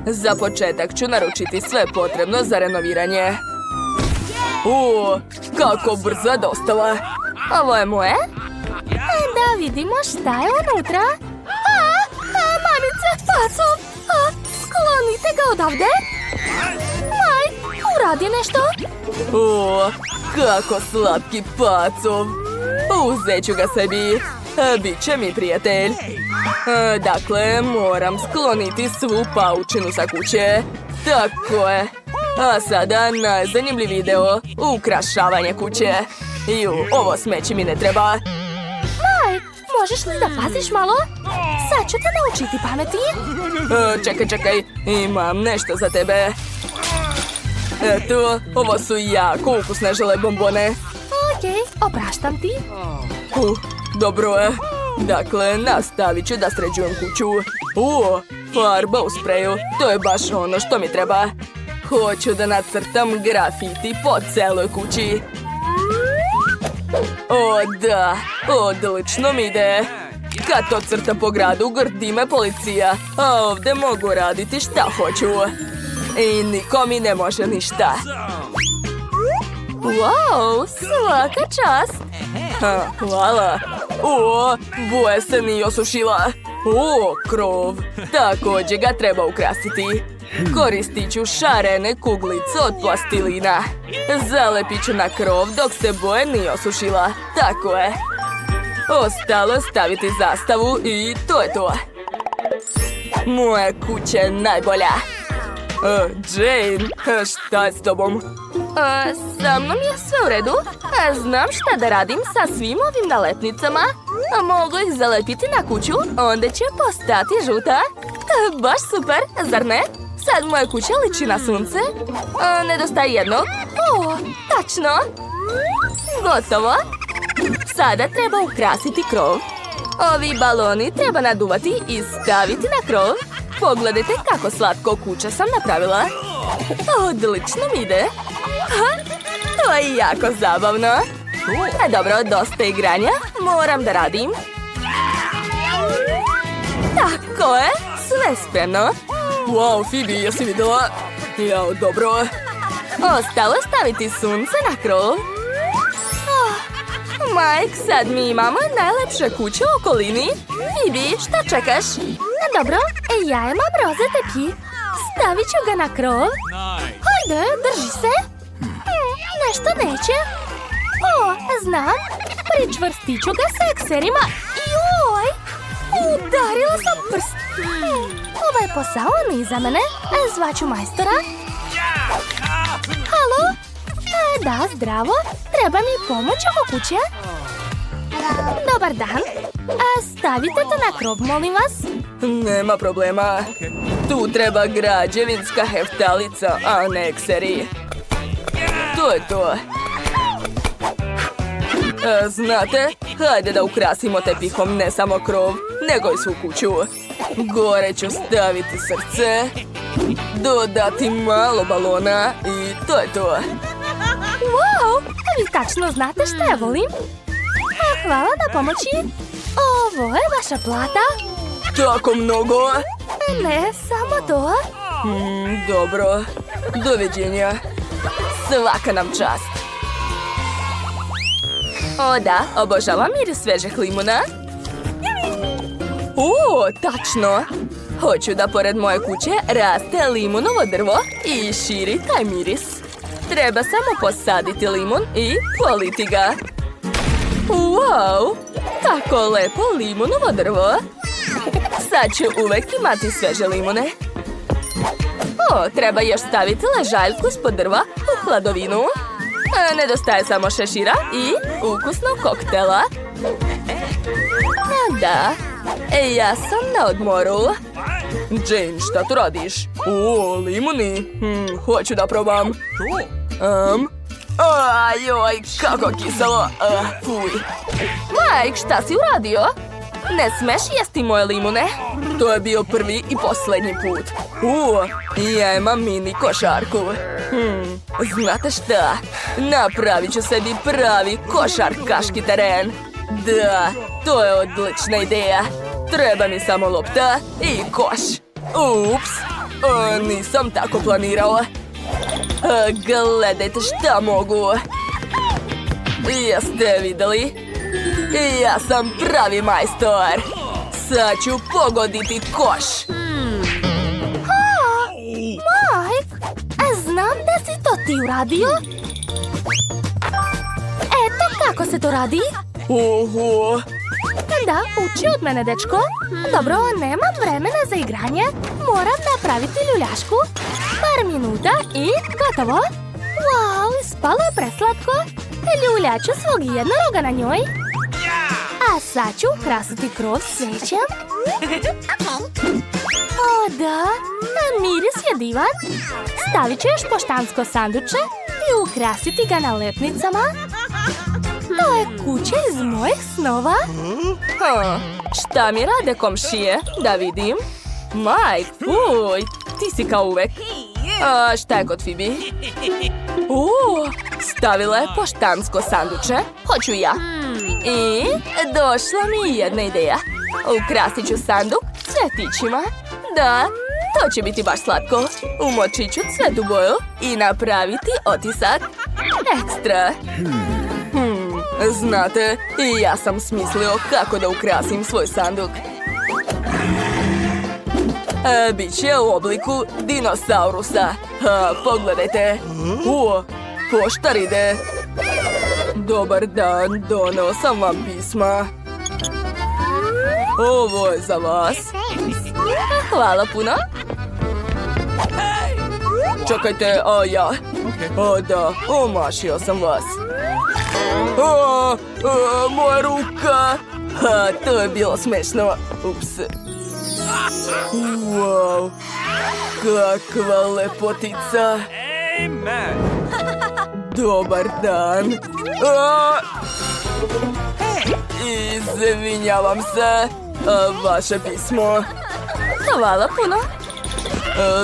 Za početak ću naručiti sve potrebno za renoviranje. Kako brza dostava. Ovo je moje? Da vidimo šta je unutra. Mamice, pacov! Sklonite ga odavde. Maj, uradi nešto. Kako slatki pacov. Uzet ću ga sebi. Biće mi prijatelj. Dakle, moram skloniti svu paučinu sa kuće. Tako je. A sada najzanimljiviji video. Ukrašavanje kuće. Ovo smeće mi ne treba. Maj, možeš li da paziš malo? Sad ću te naučiti pameti. Čekaj. Imam nešto za tebe. Eto, ovo su jako ukusne žele bombone. Okej, opraštam ti. Dobro je. Dakle, nastavit ću da sređujem kuću. Farba u spreju. To je baš ono što mi treba. Hoću da nacrtam grafiti po celoj kući. Da, odlično mi ide. Kad to crtam po gradu, grdi me policija. A ovdje mogu raditi šta hoću. I niko mi ne može ništa. Wow, svaka čast. Hvala. Boja se nije osušila. Krov. Također ga treba ukrasiti. Koristit ću šarene kuglice od plastilina. Zalepit ću na krov dok se boja nije osušila. Tako je. Ostalo staviti zastavu i to je to. Moja kuća je najbolja. Jane, šta je s tobom? Sa mnom je sve u redu. Znam šta da radim sa svim ovim nalepnicama. Mogu ih zalepiti na kuću, onda će postati žuta. Baš super, zar ne? Sad moja kuća liči na sunce. Nedostaje jednog. Tačno. Gotovo. Sada treba ukrasiti krov. Ovi baloni treba naduvati i staviti na krov. Pogledajte kako slatko kuća sam napravila. Odlično mi ide. To je jako zabavno. Dobro, dosta igranja. Moram da radim. Tako je, sve spremno. Wow, Phoebe, jesi vidjela? Jao, dobro. Ostalo staviti sunce na krov. Mike, sad mi imamo najlepše kuće u okolini. Phoebe, šta čekaš? Dobro, ja imam roze tepih. Stavit ću ga na krov. Hajde, drži se. Nešto neće. Znam. Pričvrstit ću ga s ekserima. Joj, udarila sam prst. Ovaj posao nije za mene. Zvaću majstora. Halo? Da, zdravo. Treba mi pomoć oko kuće. Dobar dan. Stavite to na krov, molim vas. Nema problema. Tu treba građevinska heftalica, a ne ekseri. To je to. Znate, hajde da ukrasimo tepihom ne samo krov, nego i svu kuću. Gore ću staviti srce, dodati malo balona i to je to. Wow, vi tačno znate što ja volim. Hvala na pomoći. Ovo je vaša plata. Tako mnogo? Ne, samo to. Dobro, doviđenja. Svaka nam čast. Da, obožavam miris svežeg limuna. Tačno. Hoću da pored moje kuće raste limunovo drvo i širi taj miris. Treba samo posaditi limun i politi ga. Wow, tako lepo limunovo drvo. Sad ću uvek imati sveže limune. Treba još staviti ležaljku spod drva u hladovinu. Nedostaje samo šešira i ukusnog koktela. Da, ja sam na odmoru. Jane, šta tu radiš? Limuni. Hoću da probam. Joj, kako kiselo. Fuj. Mike, šta si uradio? Ne smeš jesti moje limune. To je bio prvi i posljednji put. Ja imam mini košarku. Znate šta? Napravit ću sebi pravi košarkaški teren. Da, to je odlična ideja. Treba mi samo lopta i koš. Ups, Nisam tako planirao. Gledajte šta mogu. Jeste vidjeli? Ja sam pravi majstor. Sad ću pogoditi koš. Mike, znam da si to ti uradio. Eto kako se to radi. Oho. Da, uči od mene, dečko. Dobro, nemam vremena za igranje. Moram napraviti ljuljašku. Par minuta i gotovo. Wow, ispalo je preslatko. Ljuljaću svog jednoroga na njoj. A sad ću ukrasiti krov cvijećem. O da, miris je divan. Stavit ću još poštansko sanduče i ukrasiti ga nalepnicama. To je kuća iz mojih snova. Šta mi rade komšije? Da vidim. Mike, uj, ti si kao uvek. A šta je kod Phoebe? Stavila je poštansko sanduče. Hoću ja. I došla mi jedna ideja. Ukrasit ću sanduk cvjetićima. Da, to će biti baš slatko. Umočit ću cvet u boju i napraviti otisak. Ekstra. Znate, i ja sam smislio kako da ukrasim svoj sanduk. Biće u obliku dinosaurusa. Pogledajte. Poštar ide. Dobar dan, doneo sam vam pisma. Ovo je za vas. Hvala puno. Čekajte, a ja? O da, omašio sam vas. Moja ruka. To je bilo smešno. Ups. Wow. Kakva lepotica. Dobar dan. Izvinjavam se. Vaše pismo. Hvala puno.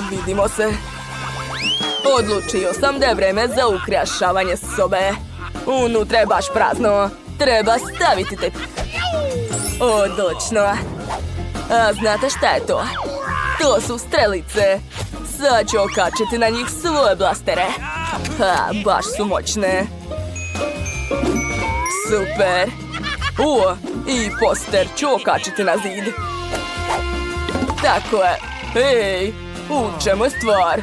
Vidimo se. Odlučio sam da je vreme za ukrašavanje sobe. Unutra je baš prazno. Treba staviti te. Odlično. A znate šta je to? To su strelice. Sad ću okačiti na njih svoje blastere. Baš su moćne. Super. I poster ću okačiti na zid. Tako je. Ej, u čemu je stvar?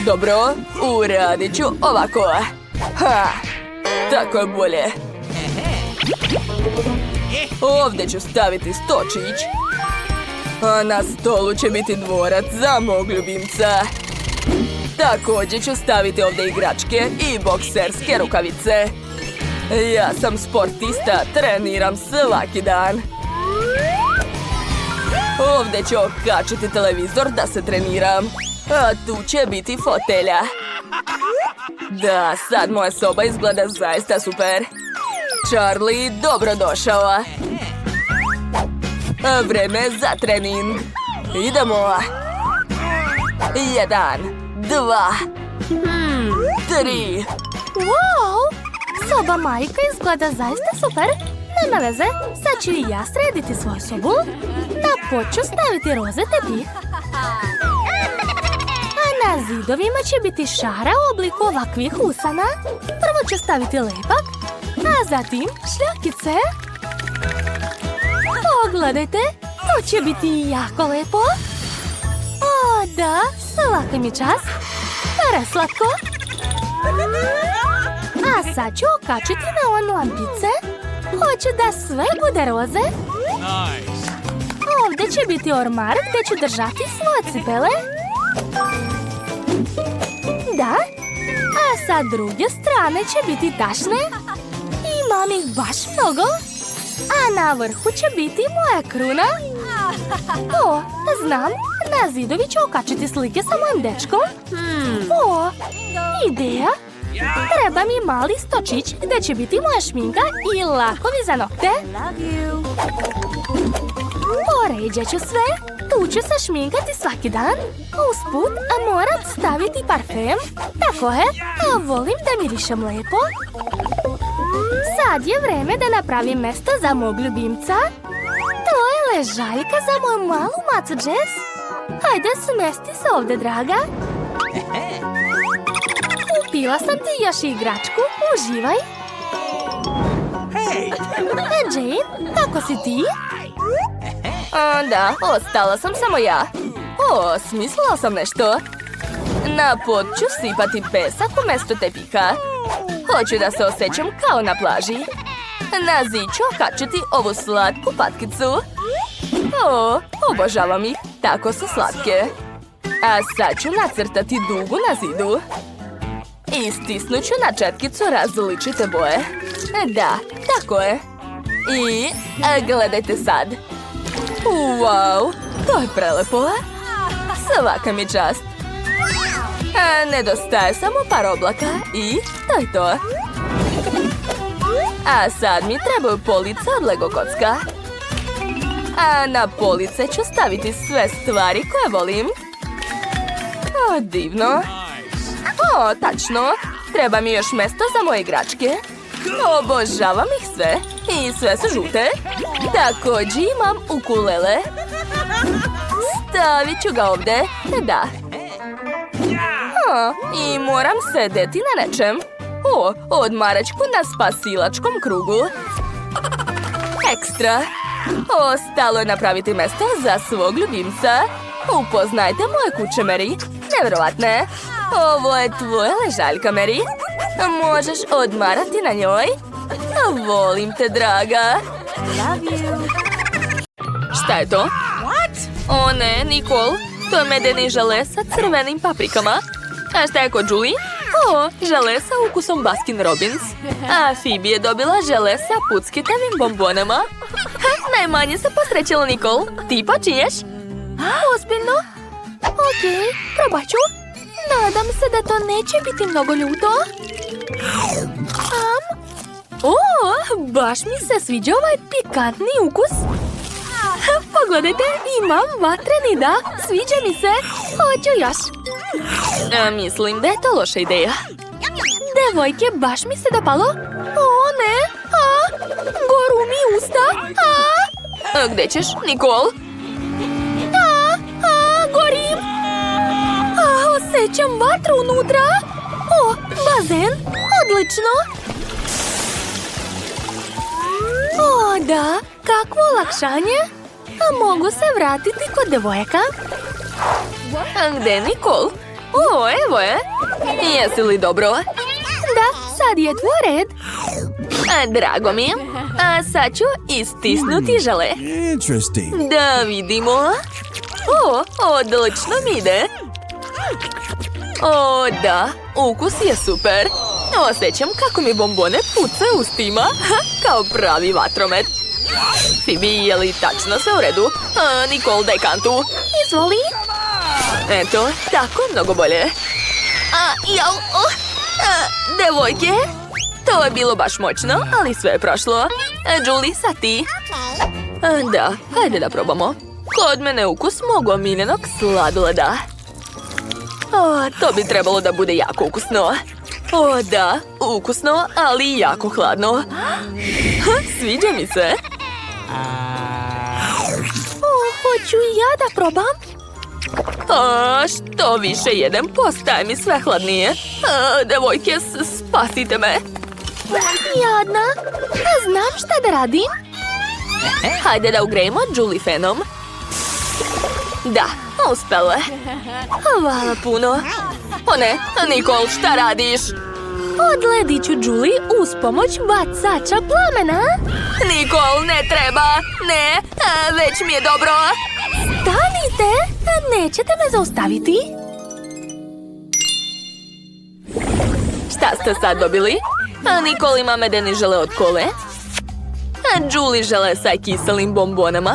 Dobro, uradit ću ovako. Tako je bolje. Ovdje ću staviti stočić. A na stolu će biti dvorac za mog ljubimca. Također ću staviti ovdje igračke i bokserske rukavice. Ja sam sportista, treniram svaki dan. Ovdje ću okačiti televizor da se treniram. A tu će biti fotelja. Da, sad moja soba izgleda zaista super. Charlie, dobrodošao. Vreme za trening. Idemo. 1, 2, 3. Wow! Soba Majka izgleda zaista super. Nema veze, sad ću i ja srediti svoju sobu. Na pod ću staviti roze tepih. A na zidovima će biti šara u obliku ovakvih usana. Prvo ću staviti lepak, a zatim šljakice. Pogledajte, to će biti jako lepo. O da, svaka mi čast. Preslatko. A sad ću okačiti na on lampice. Hoću da sve bude roze. Ovdje će biti ormar gdje ću držati svoje cipele. Da. A sa druge strane će biti tašne. Imam ih baš mnogo. A na vrhu će biti moja kruna. O, znam, na zidovi ću okačiti slike sa mojim dečkom. O, ideja. Treba mi mali stočić gdje će biti moja šminka i lakovi za nokte. Poređat ću sve. Tu ću se šminkati svaki dan. Usput, moram staviti parfem. Tako je, volim da mirišem lepo. Sad je vreme da napravim mjesto za mog ljubimca. To je ležaljka za moju malu macu Jess. Hajde, smesti se ovdje, draga. Kupila sam ti još igračku. Uživaj. Jane, kako si ti? Da, ostala sam samo ja. Smislila sam nešto. Na pod ću sipati pesak umjesto tepiha. Hoću da se osjećam kao na plaži. Na zid ću okačiti ovu slatku patkicu. Obožavam ih, tako su slatke. A sad ću nacrtati dugu na zidu. I stisnut ću na četkicu različite boje. Da, tako je. I gledajte sad. Wow, to je prelepo. Svaka mi čast. Nedostaje samo par oblaka i to je to. A sad mi trebaju police od Lego kocka. A na police ću staviti sve stvari koje volim. Divno. Tačno. Treba mi još mjesto za moje igračke. Obožavam ih sve. I sve su žute. Također imam ukulele. Stavit ću ga ovdje. Da. I moram sedeti na nečem. Odmaračku na spasilačkom krugu. Ekstra. Ostalo je napraviti mjesto za svog ljubimca. Upoznajte moje kuće, Mary. Nevjerovatne. Ovo je tvoja ležaljka, Mary. Možeš odmarati na njoj. Volim te, draga. Šta je to? O ne, Nicole. To je medeni žele sa crvenim paprikama. A šta je kod Julie? Žele sa ukusom Baskin Robbins. A Phoebe je dobila žele sa puckitavim bombonama. Najmanje se posrećilo, Nicole. Ti počinješ? Ozbiljno? Okej, probat ću. Nadam se da to neće biti mnogo ljuto. Baš mi se sviđa ovaj pikantni ukus. Pogledajte, imam vatreni, da. Sviđa mi se. Hoću još. Mislim da je to loša ideja. Devojke, baš mi se dopalo. Ne. Goru mi usta. Gdje ćeš, Nicole? Gorim. Osjećam vatru unutra. Bazen. Odlično. Da. Kakvo olakšanje. Mogu se vratiti kod devojaka. Gdje, Nicole? Evo je. Jesi li dobro? Da, sad je tvoj red. Drago mi je. A sad ću istisnuti žele. Da vidimo. Odlično mi ide. Da, ukus je super. Osjećam kako mi bombone pucaju ustima. Kao pravi vatromet. Phoebe, je li tačno sve u redu? Nicole, daj kantu. Izvoli. Eto, tako mnogo bolje. Devojke, to je bilo baš moćno, ali sve je prošlo. Julie, sad ti. Da, hajde da probamo. Kod mene ukus mog omiljenog sladoleda. To bi trebalo da bude jako ukusno. Da, ukusno, ali jako hladno. Sviđa mi se. Hoću i ja da probam. Što više jedem, postaje mi sve hladnije. Devojke, spasite me. Jadna, znam šta da radim. Hajde da ugrejemo Julie fenom. Da, uspelo je. Hvala puno. Ne, Nicole, šta radiš? Odledit ću Julie uz pomoć bacača plamena. Nicole, ne treba. Ne, već mi je dobro. Stanite, nećete me zaustaviti. Šta ste sad dobili? Nicole ima medeni žele od kole. Julie žele sa kiselim bombonama.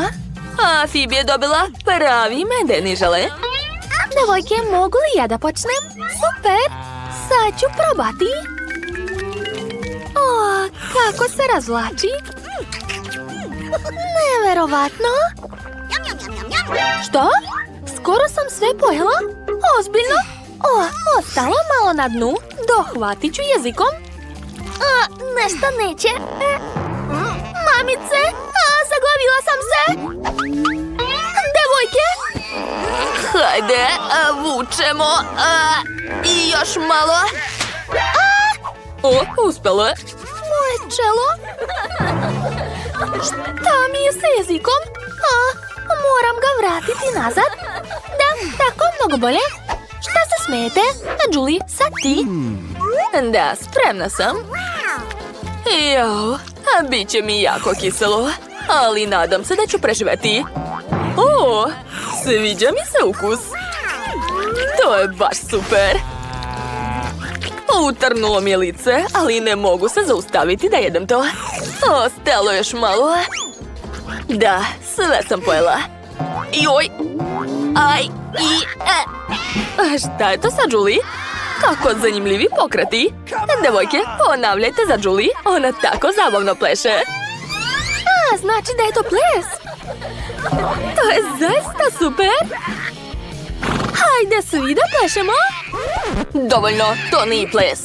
A Phoebe je dobila pravi medeni žele. Devojke, mogu li ja da počnem? Super, sad ću probati. Kako se razvlači. Neverovatno. Što? Skoro sam sve pojela? Ozbiljno? Ostalo malo na dnu. Dohvatit ću jezikom. Nešto neće. Mamice, zaglavila sam se. Devojke, Hajde, vučemo. I još malo. O, uspelo je. Moje čelo. Šta mi je sa jezikom? Moram ga vratiti nazad. Da, tako mnogo bolje. Šta se smijete? Julie, sad ti. Da, spremna sam. Jao, bit će mi jako kiselo. Ali nadam se da ću preživeti. O, sviđa mi se ukus. To je baš super. Utrnulo mi je lice, ali ne mogu se zaustaviti da jedem to. Ostalo još malo. Da, sve sam pojela. Joj! Aj! Šta je to sa Julie? Kako zanimljivi pokreti. Devojke, ponavljajte za Julie. Ona tako zabavno pleše. Znači da je to ples. To je zaista super. Hajde svi da plešemo. Dovoljno, to nije ples.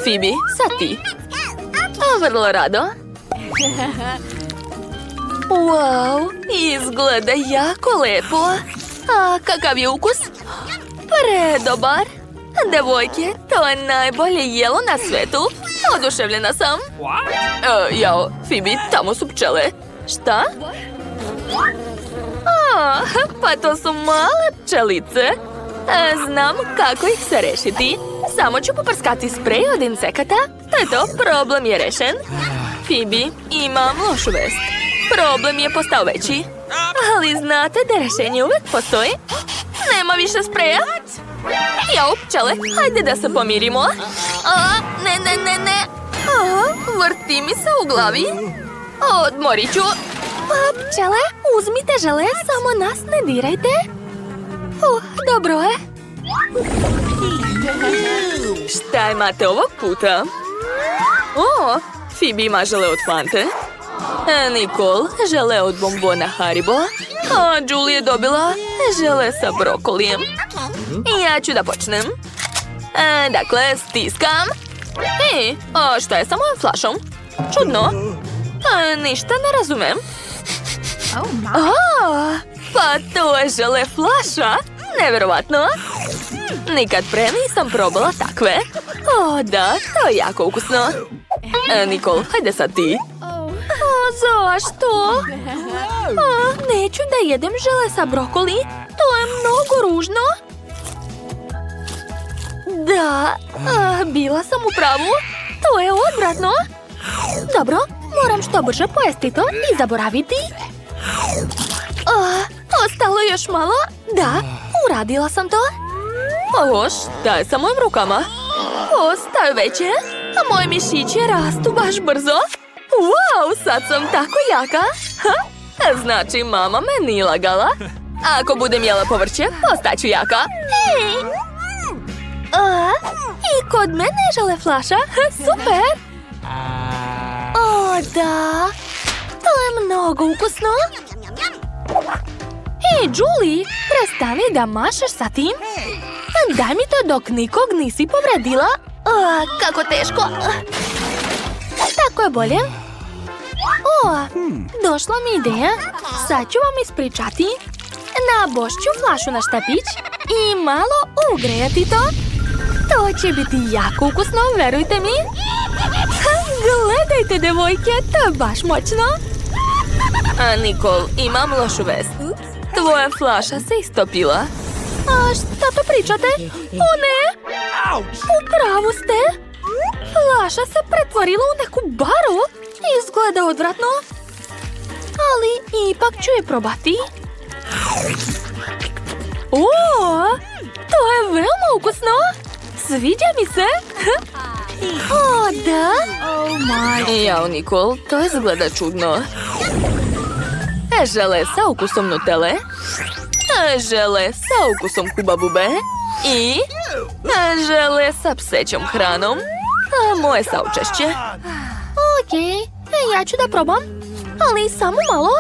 Phoebe, sad ti. Vrlo rado. Wow, izgleda jako lepo. A kakav je ukus? Predobar. Devojke, to je najbolje jelo na svetu. Oduševljena sam. Jao, Phoebe, tamo su pčele. Šta? Pa to su male pčelice. Znam kako ih se rešiti. Samo ću poprskati sprej od insekata. To je to, problem je rešen. Phoebe, imam lošu vest. Problem je postao veći. Ali znate da rešenje uvek postoji. Nema više spreja. Jao, pčele, hajde da se pomirimo. Ne. Vrti mi se u glavi. Odmorit ću. Pčele, uzmite žele, samo nas ne dirajte. Dobro je. Šta imate ovog puta? O, Phoebe ima žele od Fante. Nicole, žele od bombona Haribo. A Julie je dobila žele sa brokolijem. I ja ću da počnem. Dakle, stiskam. A šta je sa mojom flašom? Čudno. Ništa ne razumem. Pa to je žele flaša. Neverovatno. Nikad pre nisam probala takve. Da, to je jako ukusno. Nicole, hajde sad ti. Zašto? Neću da jedem žele sa brokoli. To je mnogo ružno. Da, bila sam u pravu. To je odvratno. Dobro, moram što brže pojesti to i zaboraviti. Ostalo još malo. Da, uradila sam to. Ovo, šta je sa mojim rukama? Ostaju veće, a moji mišići rastu baš brzo. Wow, sad sam tako jaka. Znači, mama me nije lagala. Ako budem jela povrće, postaću jaka. I kod mene je žele flaša. Super. Da. To je mnogo ukusno. Julie, prestani da mašeš sa tim. Daj mi to dok nikog nisi povredila. Kako teško. Tako je bolje. Došla mi ideja. Sad ću vam ispričati. Nabošću flašu na štapić i malo ugrejati to. To će biti jako ukusno, verujte mi. Gledajte, devojke, to je baš moćno. Nicole, imam lošu vest. Tvoja flaša se istopila. Šta to pričate? O ne! U pravu ste! Flaša se pretvorila u neku baru. Izgleda odvratno. Ali ipak ću je probati. To je veoma ukusno. Sviđa mi se. Da? Jao, Nicole, to izgleda čudno. Žele sa ukusom Nutelle. Žele sa ukusom Huba Bube. I žele sa psećom hranom. Moje saučešće. Okej, ja ću da probam. Ali samo malo.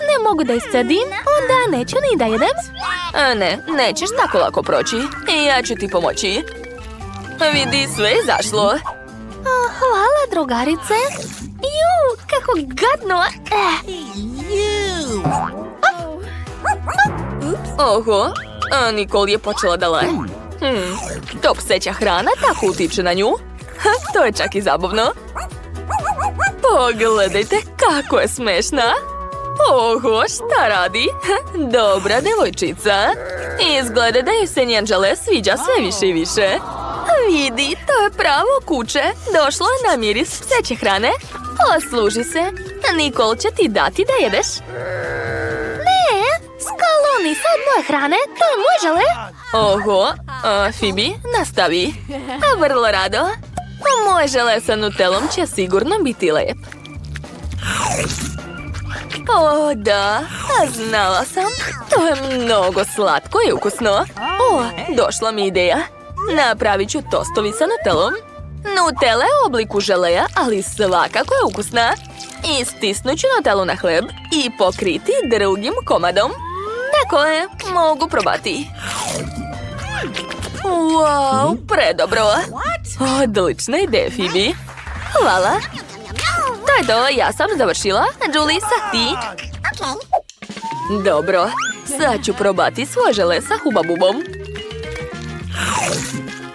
Ne mogu da iscedim, onda neću ni da jedem. Ne, nećeš tako lako proći. Ja ću ti pomoći. Vidi, sve je izašlo. Hvala, drugarice. Kako gadno. Oho, Nikol je počela da laje. To pseća hrana tako utiče na nju. To je čak i zabavno. Pogledajte kako je smešna. Oho, šta radi? Dobra devojčica. Izgleda da joj se njen žele sviđa sve više i više. Vidi, to je pravo kuće. Došlo je na miris pseće hrane. Posluži se. Nikol će ti dati da jedeš. Ne, skloni se od moje hrane, to je moj žele. Oho, Phoebe, nastavi. Vrlo rado. Moj žele sa nutelom će sigurno biti lep. O, da, znala sam. To je mnogo slatko i ukusno. O, došla mi ideja. Napravit ću tostovi sa nutelom. Nutela je u obliku želeja, ali svakako je ukusna. Istisnut ću nutelu na hleb i pokriti drugim komadom. Tako je, mogu probati. Wow, predobro. Odlična ideja, Phoebe. Hvala. To je to, ja sam završila. Julie, sad ti. Dobro, sad ću probati svoje žele sa hubabubom.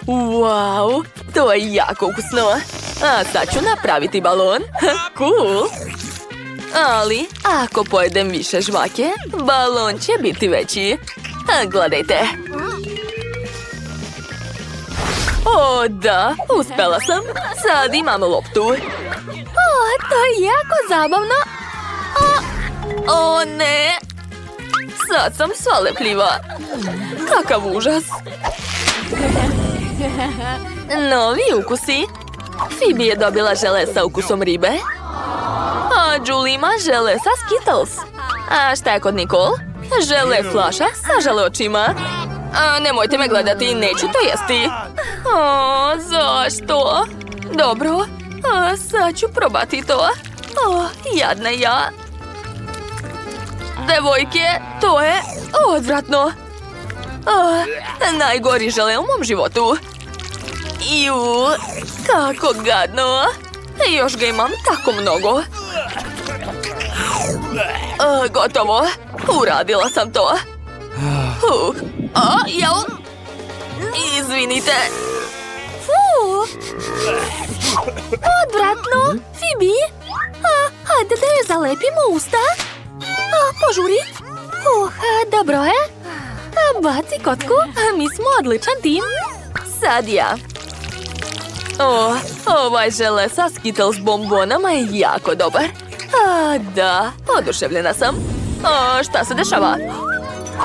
Wow, to je jako ukusno. A sad ću napraviti balon. Cool. Ali, ako pojedem više žvake, balon će biti veći. Gledajte. O, da, uspela sam. Sad imam loptu. O, to je jako zabavno. O, ne. Sad sam sva lepljiva. Kakav užas. Novi ukusi. Phoebe je dobila žele sa ukusom ribe. A Julie ima žele sa Skittles. A šta je kod Nikol? Žele flaša sa žele očima. Nemojte me gledati, neću to jesti. O, zašto? Dobro, sad ću probati to. O, jadna ja. Devojke, to je odvratno. Najgori žele u mom životu. Ju, kako gadno. Još ga imam tako mnogo. Gotovo. Uradila sam to. Jel? Izvinite. Odvratno. Phoebe? Hajde da joj zalepimo usta. Požuri. Dobro je. Baci kotku. Mi smo odličan tim. Sad ja. Ovaj žele sa Skittles bombonama je jako dobar. Da, oduševljena sam. Šta se dešava?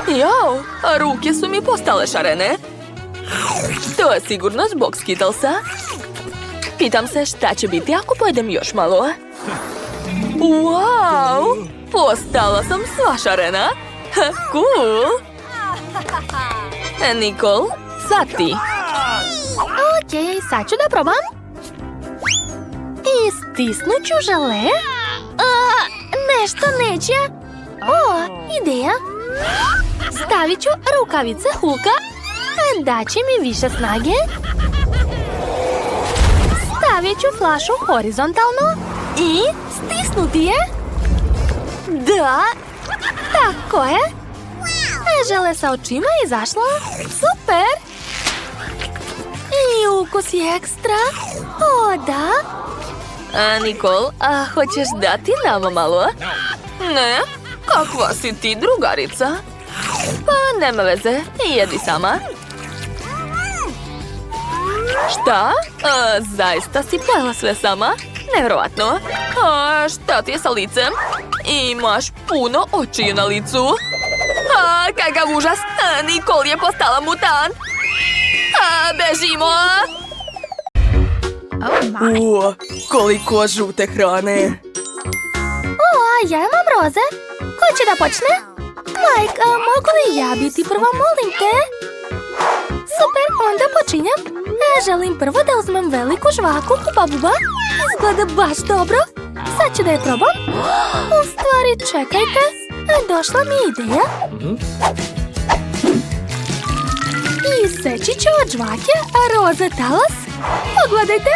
Jao, ruke su mi postale šarene. To je sigurno zbog Skittlesa. Pitam se šta će biti ako pojedem još malo. Wow, postala sam sva šarena. Cool. Nikol, sad ti. Okej, sad ću da probam. Istisnut ću žele. Nešto neće. Ideja. Stavit ću rukavice Hulka. Daće mi više snage. Stavit ću flašu horizontalno i stisnuti je. Da, tako je. Žele sa očima izašlo. Super. I ukus je ekstra. O, da. Nikol, hoćeš dati nama malo? Ne? Kakva si ti drugarica? Pa nema veze, jedi sama. Šta? Zaista si pojela sve sama? Nevjerovatno. Šta ti je sa licem? Imaš puno očiju na licu. Kakav užas! Nikol je postala mutant. Bežimo! Koliko žute hrane! Ja imam roze. Ko će da počne? Mike, mogu li ja biti prva, molim te? Super, onda počinjem. Želim prvo da uzmem veliku žvaku Huba-Buba. Izgleda baš dobro. Sad ću da je probam. U stvari, čekajte. Došla mi je ideja. Iseći ću od žvake roze talas. Pogledajte,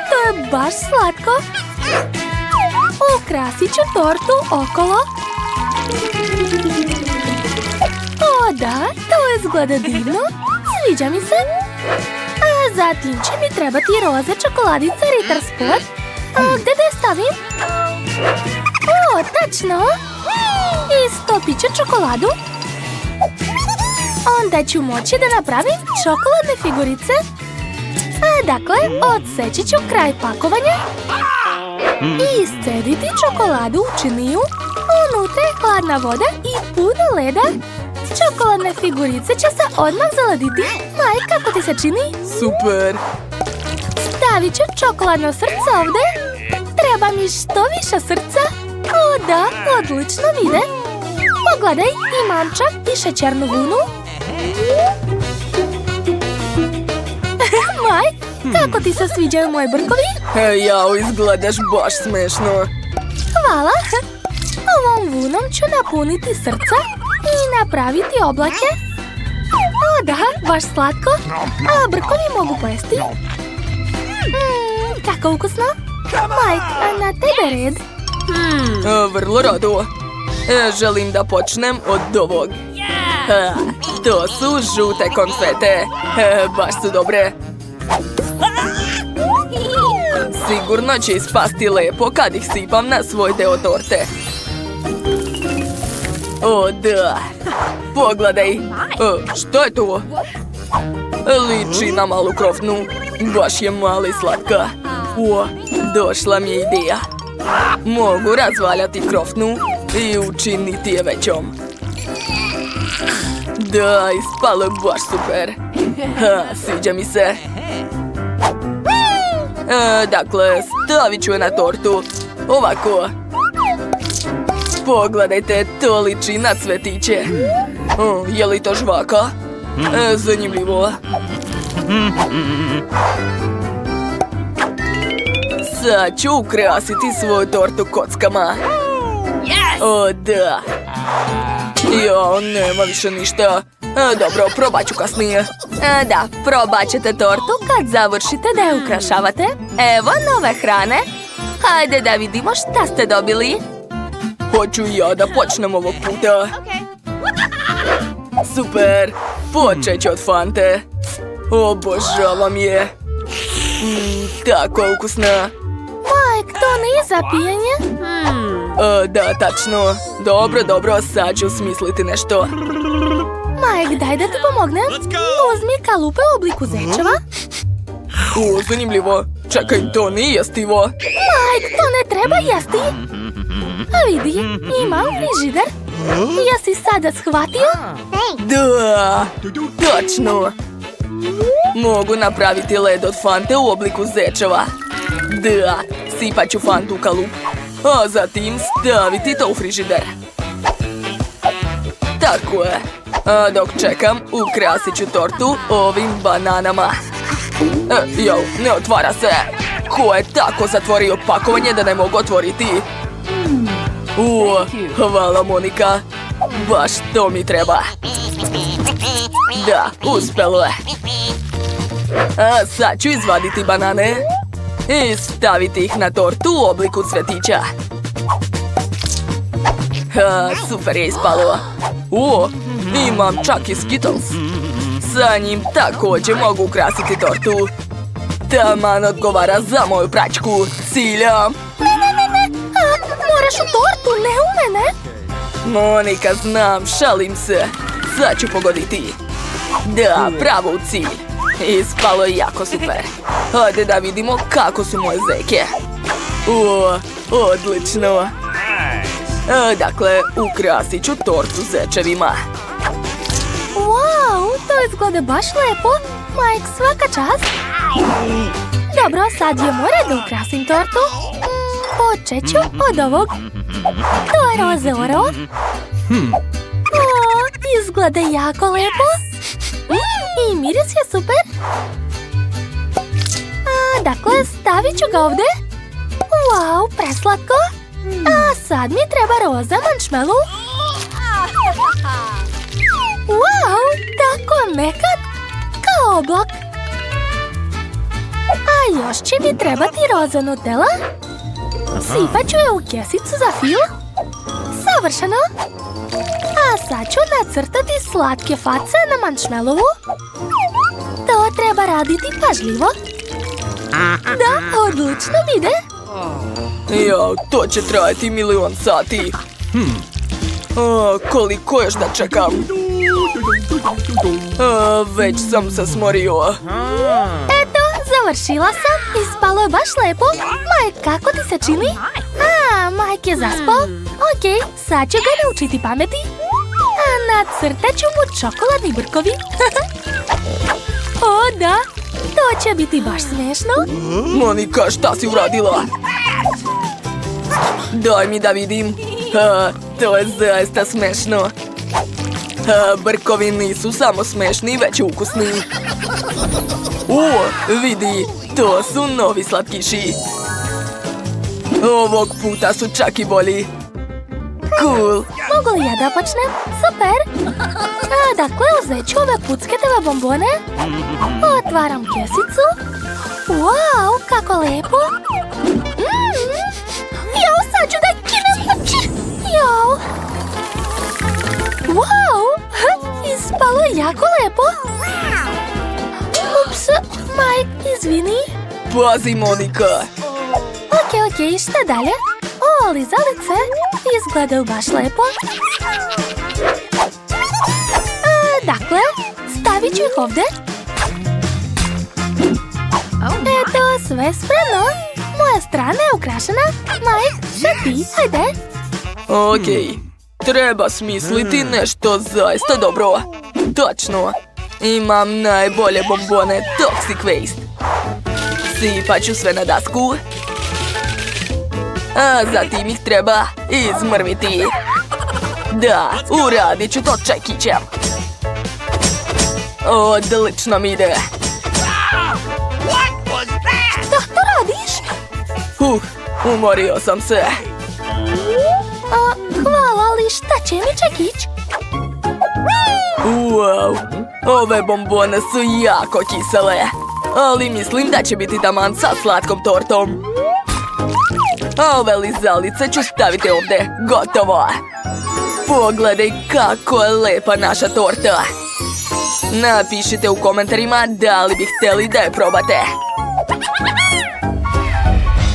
to je baš slatko. Ukrasit ću tortu okolo. O da, to izgleda divno. Sviđa mi se. A zatim će mi trebati roze čokoladice Ritter Sport. Gde da je stavim? O, tačno. Istopit ću čokoladu. Onda ću moći da napravim čokoladne figurice. Dakle, odseći ću kraj pakovanja i iscediti čokoladu u činiju. Unutra je hladna voda i puno leda. Čokoladne figurice će se odmah zaladiti. Maj, kako ti se čini? Super! Stavit ću čokoladno srce ovde. Treba mi što više srca. O da, odlično vide. Pogledaj, imam čak i šećernu vunu. Maj, kako ti se sviđaju moji brkovi? Jao, izgledaš baš smešno. Hvala. Ovom vunom ću napuniti srca i napraviti oblake. O da, baš slatko. A brkovi mogu pojesti. Kako ukusno. Mike, a na tebe red. Vrlo rado. Želim da počnem od ovog. To su žute konfete. Baš su dobre. Sigurno će ispasti lepo kad ih sipam na svoj deo torte. O da, pogledaj. Što je to? Liči na malu krofnu. Baš je mala i slatka. Došla mi je ideja. Mogu razvaljati krofnu i učiniti je većom. Da, ispalo je baš super. Sviđa mi se. Dakle, stavit ću je na tortu. Ovako. Pogledajte, to liči na cvetiće. Je li to žvaka? Zanimljivo. Sad ću ukrasiti svoju tortu kockama. O da. Jo, nema više ništa. Dobro, probat ću kasnije. Da, probat ćete tortu kad završite da je ukrašavate. Evo nove hrane. Hajde da vidimo šta ste dobili. Hoću ja da počnem ovog puta. Super, počet ću od Fante. Obožavam je. Tako ukusna. Mike, to nije za pijenje? Da, tačno. Dobro, sad ću smisliti nešto. Mike, daj da ti pomognem. Uzmi kalupe u obliku zečeva. Zanimljivo. Čekaj, to nije jestivo. Mike, to ne treba jesti. A vidi, imam frižider. Jesi sada shvatio? Da, tačno. Mogu napraviti led od Fante u obliku zečeva. Da, sipat ću Fantu u kalup, a zatim staviti to u frižider. Tako je. A dok čekam, ukrasit ću tortu ovim bananama. Ne otvara se. Ko je tako zatvorio pakovanje da ne mogu otvoriti? Hvala, Monika. Baš to mi treba. Da, uspelo je. A sad ću izvaditi banane i staviti ih na tortu u obliku cvetića. Super je ispalo. Imam čak i Skittles. Sa njim također mogu ukrasiti tortu. Taman odgovara za moju pračku. Ciljam. Ne. Moraš u tortu, ne u mene. Monika, znam, šalim se. Sad ću pogoditi. Da, pravo u cilj. Ispalo je jako super. Hajde da vidimo kako su moje zeke. Odlično. Dakle, ukrasit ću tortu zečevima. Wow, to izgleda baš lepo. Mike, svaka čast. Dobro, sad je moj red da ukrasim tortu. Počet ću od ovog. To je roze oro. Izgleda jako lepo. I miris je super. Dakle, stavit ću ga ovde. Wow, preslatko. A sad mi treba roza mančmelu. Wow, tako mekat, kao oblak. A još će mi trebati roza Nutella. Sipat ću je u kesicu za fil. Savršeno. A sad ću nacrtati slatke face na marshmallowu. To treba raditi pažljivo. Da, odlično ide. Jao, to će trajati milion sati. Koliko još da čekam? Već sam se smorio. Eto, završila sam. Ispalo je baš lepo. Mike, kako ti se čini? Mike je zaspao. Ok, sad ću ga naučiti pameti. Nacrtat ću mu čokoladni brkovi. O, da. To će biti baš smešno. Monika, šta si uradila? Daj mi da vidim. To je zaista smešno. Brkovi nisu samo smešni, već i ukusni. Vidi, to su novi slatkiši. Ovog puta su čak i bolji. Cool. Mogu li ja da počnem? Super. Dakle, uzet ću ove pucketove bombone. Otvaram kesicu. Wow, kako lepo. Jao, sad ću da kinem. Jao. Wow, ispalo je jako lepo. Ups, Mike, izvini. Pazi, Monika. Ok, šta dalje? O, lizalice, izgledaju baš lepo. Dakle, stavit ću ih ovdje. Eto, sve spremno. Moja strana je ukrašena. Mike, sad ti, hajde. Ok, treba smisliti nešto zaista dobro. Točno, imam najbolje bombone Toxic Waste. Sipat ću sve na dasku. A zatim ih treba izmrviti. Da, uradit ću to čekićem. Odlično mi ide. Šta to radiš? Umorio sam se. Hvala, ali šta će mi čekić? Wow, ove bombone su jako kisele. Ali mislim da će biti taman sa slatkom tortom. Ove lizalice ću staviti ovdje. Gotovo. Pogledaj kako je lepa naša torta. Napišite u komentarima da li bi htjeli da je probate.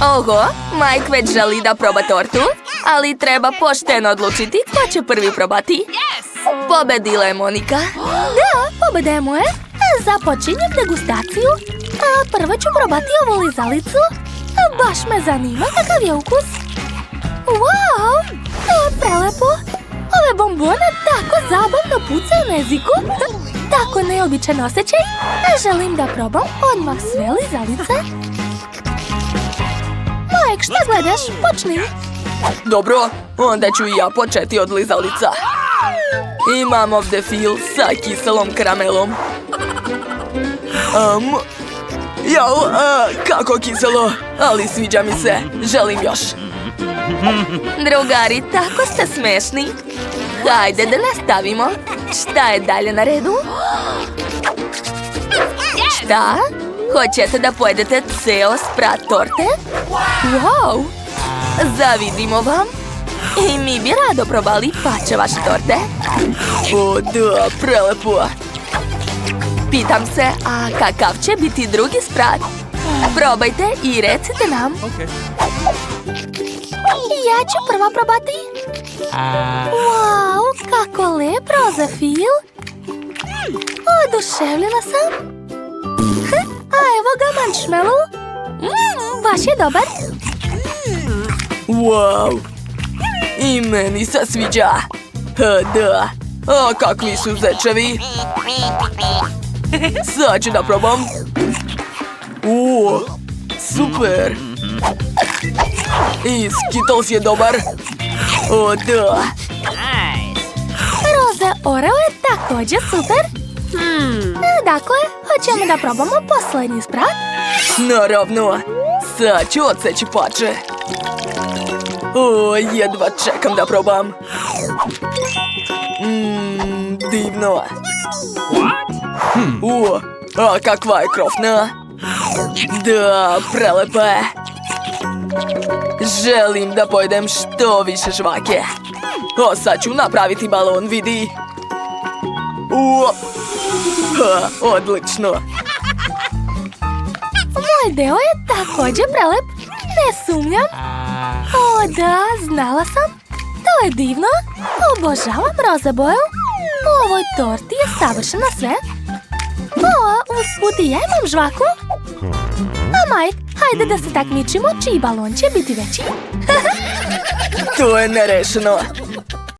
Oho, Mike već želi da proba tortu, ali treba pošteno odlučiti ko će prvi probati. Pobedila je Monika. Da, pobeda je moje. Započinjem degustaciju. Prvo ću probati ovu lizalicu. Baš me zanima kakav je ukus. Wow, to je prelepo. Ove bombone tako zabavno pucaju na jeziku. Tako neobičan osjećaj. Želim da probam odmah sve lizalice. Mike, šta gledaš? Počni. Dobro, onda ću i ja početi od lizalica. Imam ovdje fil sa kiselom karamelom. Jao, kako kiselo, ali sviđa mi se, želim još. Drugari, tako ste smešni. Hajde da nastavimo. Šta je dalje na redu? Šta? Hoćete da pojedete ceo sprat torte? Wow! Zavidimo vam. I mi bi rado probali pače vaše torte. O da, prelepo. Pitam se, a kakav će biti drugi sprat? Probajte i recite nam. Ja ću prvo probati. Wow, kako lep roza fil. Oduševljena sam. A evo ga marshmallow. Baš je dobar. Wow! I meni se sviđa. Da. A kakvi su zečevi? Sad ću da probam. Super. I Skittles je dobar. O, da. Roza Oreo je također super. Dakle, hoćemo da probamo posljednji sprat? Naravno. Sad ću odseći pače. O, jedva čekam da probam. Divno. A kakva je krofna? Da, prelepa je. Želim da pojedem što više žvake. A sad ću napraviti balon, vidi. Uop. Ha, odlično. Moj deo je također prelep. Ne sumnjam. O da, znala sam. To je divno. Obožavam roze boju. U ovoj torti je savršeno sve. O, usput i ja imam žvaku. A Mike, hajde da se takmičimo čiji balon će biti veći. To je nerešeno.